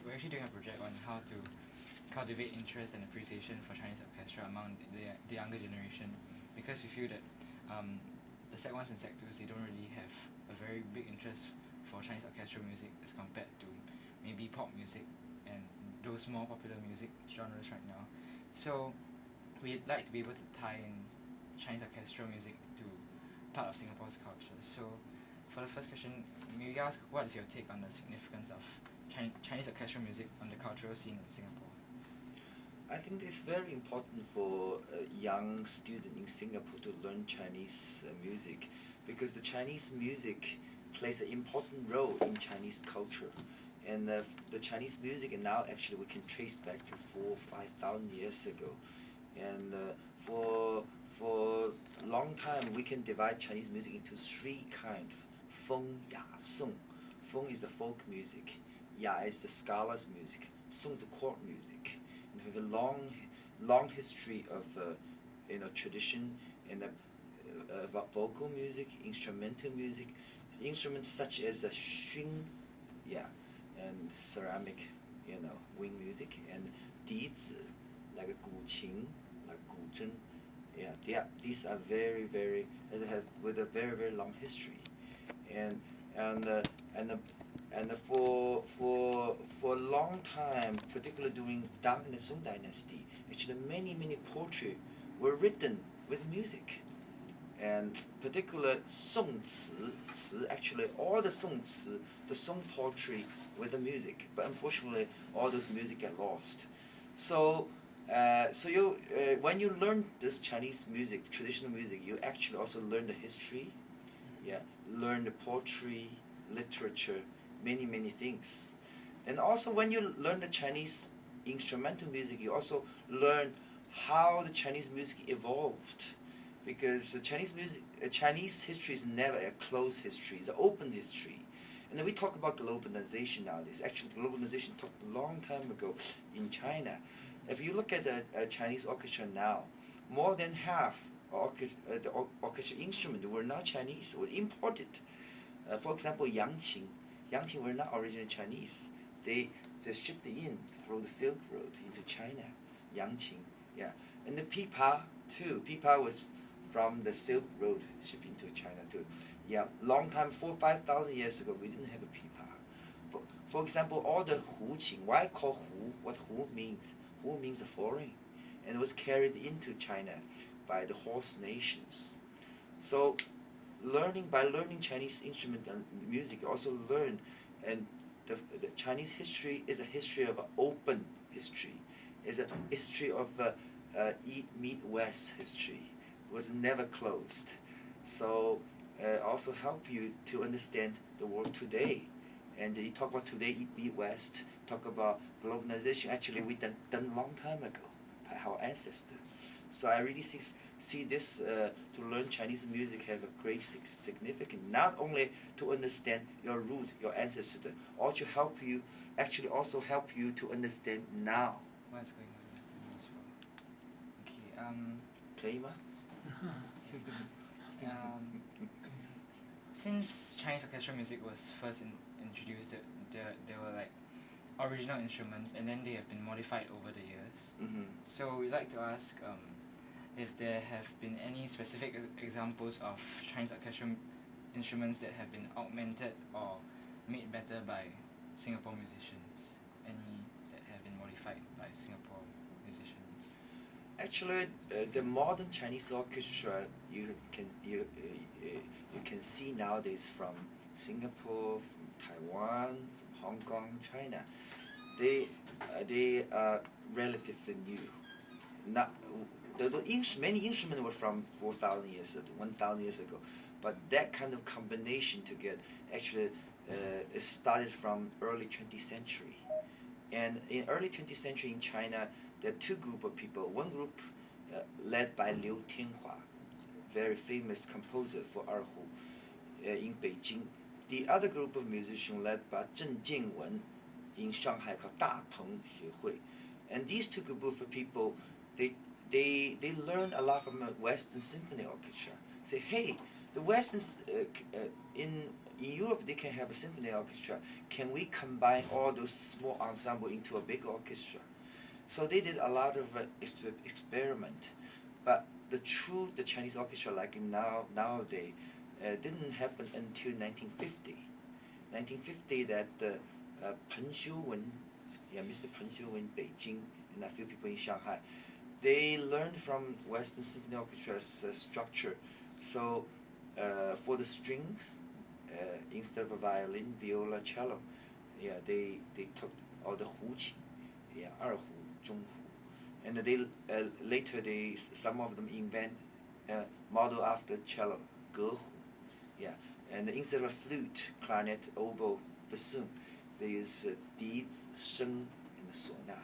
we're actually doing a project on how to cultivate interest and appreciation for Chinese orchestra among the younger generation, because we feel that the Sec 1s and Sec 2s, they don't really have a very big interest for Chinese orchestral music as compared to maybe pop music and those more popular music genres right now. So we'd like to be able to tie in Chinese orchestral music to part of Singapore's culture. So for the first question, may we ask what is your take on the significance of Chinese orchestral music on the cultural scene in Singapore? I think it's very important for a young student in Singapore to learn Chinese music, because the Chinese music plays an important role in Chinese culture. And the Chinese music, and now actually we can trace back to 4,000–5,000 years ago. And for a long time we can divide Chinese music into three kinds: Feng, Ya, Song. Feng is the folk music, Ya is the scholars music, Song is the court music. And we have a long history of tradition and vocal music, instrumental music, instruments such as the xun, and ceramic, wind music, and dizi, like a guqin, like guzheng. These are very with a very long history, and for a long time, particularly during Tang and the Song dynasty, actually many poetry were written with music, and particular Song Ci, actually all the Song Ci, the Song poetry with the music, but unfortunately all those music get lost. So when you learn this Chinese music, traditional music, you actually also learn the history, learn the poetry, literature, many things. And also when you learn the Chinese instrumental music, you also learn how the Chinese music evolved, because the Chinese history is never a closed history; it's an open history. And then we talk about globalization nowadays. Actually, globalization took a long time ago in China. If you look at the Chinese orchestra now, more than half the orchestra instruments were not Chinese, were imported. For example, Yangqing were not originally Chinese. They shipped it in through the Silk Road into China. Yangqing, and the pipa too. Pipa was from the Silk Road shipped into China too. Long time, 4,000–5,000 years ago, we didn't have a pipa. For example, all the huqing. Why call hu? What hu means? Hu means a foreign, and it was carried into China by the host nations. So by learning Chinese instrument and music, you also learn, and the Chinese history is a history of an open history. It's a history of eat meet west history. It was never closed. So also help you to understand the world today. And you talk about today, eat meet west. Talk about globalization. Actually, we done a long time ago by our ancestors. So I really see this to learn Chinese music have a great significance, not only to understand your root, your ancestor, also help you to understand now. What's going on in this world? Okay. 可以吗？ Since Chinese orchestral music was first introduced, there were like original instruments, and then they have been modified over the years. So we'd like to ask if there have been any specific examples of Chinese orchestral instruments that have been augmented or made better by Singapore musicians. Any that have been modified by Singapore musicians? Actually, the modern Chinese orchestra you can see nowadays from Singapore, from Taiwan, from Hong Kong, China. They are relatively new. Many instruments were from 4,000 years ago, 1,000 years ago, but that kind of combination together actually it started from early 20th century. And in early 20th century in China, there are two groups of people. One group led by Liu Tianhua, very famous composer for erhu in Beijing. The other group of musicians led by Zheng Jianwen in Shanghai called Dateng Xuehui. And these two groups of people, they learn a lot from a Western symphony orchestra. Say, hey, the Western in Europe they can have a symphony orchestra. Can we combine all those small ensemble into a big orchestra? So they did a lot of experiment, but the Chinese orchestra like nowadays didn't happen until 1950. 1950 that Peng Xiuwen, Mr. Peng Xiuwen, Beijing, and a few people in Shanghai, they learned from Western Symphony Orchestra's structure. So for the strings, instead of a violin, viola, cello, they took all the huqi, erhu, zhonghu, and they later some of them invent model after cello, gehu, and instead of a flute, clarinet, oboe, bassoon, they use di, sheng, and suona,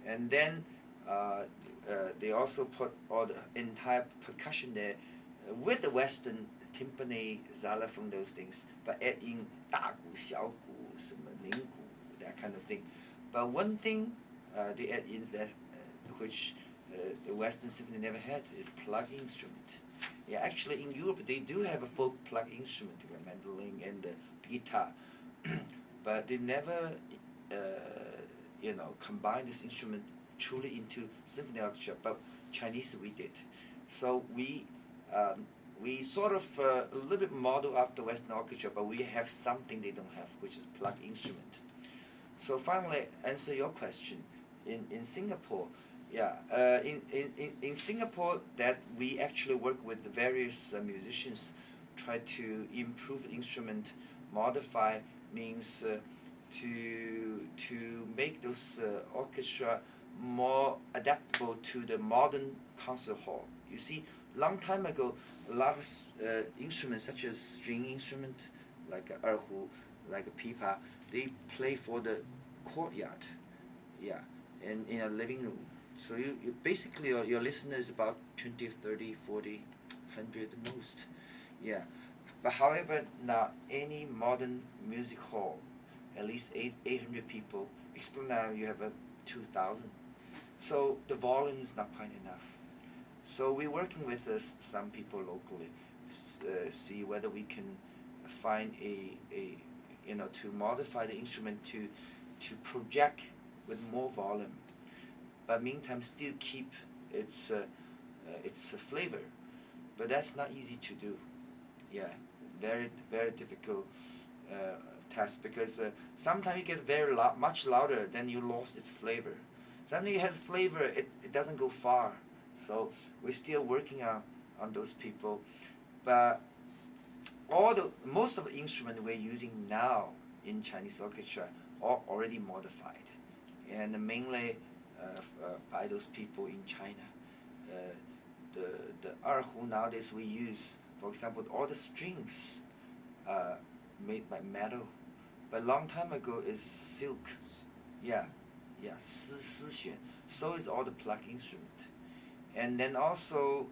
and then they also put all the entire percussion there with the Western timpani, xylophone, those things, but add in 大鼓、小鼓、什么铃鼓, that kind of thing. But one thing they add in that which the Western symphony never had is plug instrument. Actually in Europe they do have a folk plug instrument, like mandolin and guitar, but they never combine this instrument truly into symphony orchestra. But Chinese we did. So we sort of a little bit model after Western orchestra, but we have something they don't have, which is plug instrument. So finally, answer your question. In Singapore, in Singapore, that we actually work with the various musicians, try to improve the instrument, modify, means to make those orchestra more adaptable to the modern concert hall. You see, long time ago, a lot of instruments such as string instrument, like a erhu, like a pipa, they play for the courtyard, and in a living room. So you basically your listener is about 20, 30, 40, 100 most, But however, now any modern music hall, at least 800 people. Esplanade you have 2,000. So the volume is not quite enough. So we're working with some people locally, see whether we can find to modify the instrument to project with more volume, but meantime still keep its flavor. But that's not easy to do. Very very difficult task, because sometimes you get very much louder, then you lost its flavor. Sometimes you have flavor, it doesn't go far. So we're still working on those people, but most of the instruments we're using now in Chinese orchestra are already modified, and mainly by those people in China. The erhu nowadays we use, for example, all the strings made by metal, but long time ago is silk. Si. So is all the plug instrument. And then also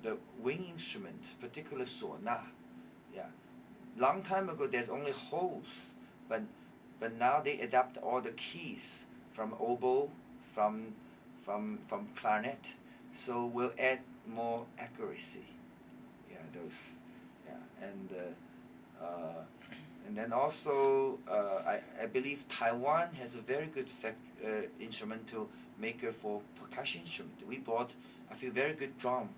the wind instrument, particularly suona. Long time ago there's only holes, but now they adapt all the keys from oboe, from clarinet. So we'll add more accuracy. And then also I believe Taiwan has a very good instrumental maker for percussion instrument. We bought a few very good drum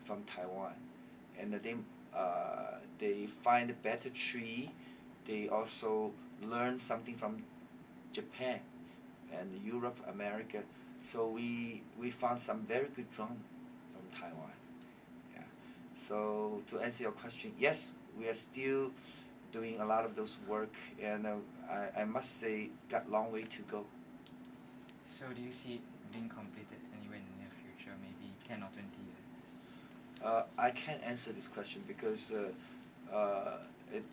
from Taiwan, and they find a better tree. They also learn something from Japan and Europe, America. So we found some very good drum from Taiwan. So to answer your question, yes, we are still doing a lot of those work, and I must say, got a long way to go. So do you see it being completed anywhere in the near future, maybe 10 or 20 years? I can't answer this question because the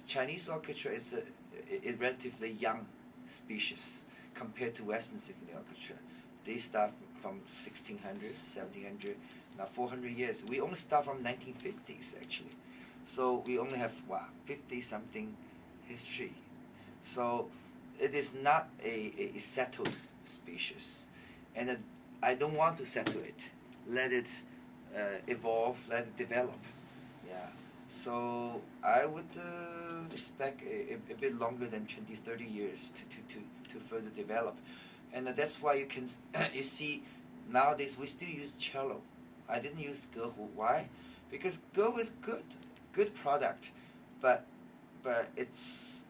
Chinese orchestra is a relatively young species compared to Western Symphony Orchestra. They start from 1600s, 1700s, now 400 years. We only start from 1950s actually. So we only have 50-something history. So it is not a settled species, and I don't want to settle it. Let it evolve, let it develop. So I would expect a bit longer than 20, 30 years to further develop. And that's why you can you see nowadays we still use cello. I didn't use gehu. Why? Because gehu is good product, but its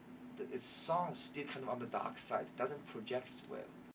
song is still kind of on the dark side. It doesn't project well.